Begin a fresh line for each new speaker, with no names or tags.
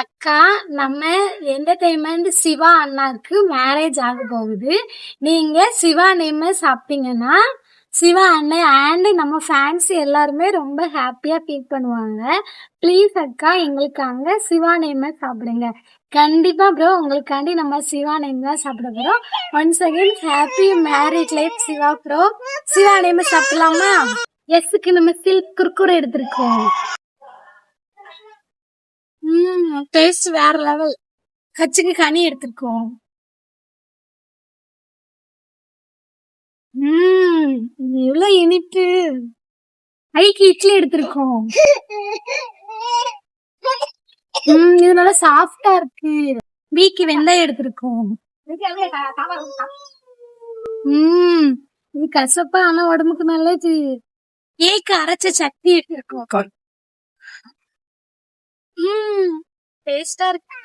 அக்கா, நம்ம என்டர்டைன்மெண்ட் சிவா அண்ணாக்கு மேரேஜ் ஆக போகுது. நீங்க சிவா நேம் சாப்பிட்டீங்கன்னா சிவா அண்ணன் அண்ட் நம்ம ஃபேன்ஸ் எல்லாருமே ரொம்ப ஹாப்பியா ஃபீல் பண்ணுவாங்க. ப்ளீஸ் அக்கா, எங்களுக்காக சிவா நேம் சாப்பிடுங்க. கண்டிப்பா ப்ரோ, உங்களுக்காண்டி நம்ம சிவா நேம் தான் சாப்பிட போறோம். Once again happy marriage life Siva bro. Siva நேம் சாப்பிடலாமா? எஸ்க்கு நம்ம சில்க் குர்குரே எடுத்திருக்கோம். டேஸ்ட் வேற லெவல். கச்சுக்கு கனி எடுத்திருக்கோம். இது எவ்வளவு இனிப்பு. ஐக்கு இட்லி எடுத்திருக்கோம். இது நல்லா சாஃப்டா இருக்கு. வீக்கு வெந்தயம் எடுத்திருக்கோம். இது கசப்பா ஆனா உடம்புக்கு நல்லது. ஏக்கு அரைச்ச சட்னி எடுத்திருக்கோம். டேஸ்டா இருக்கு.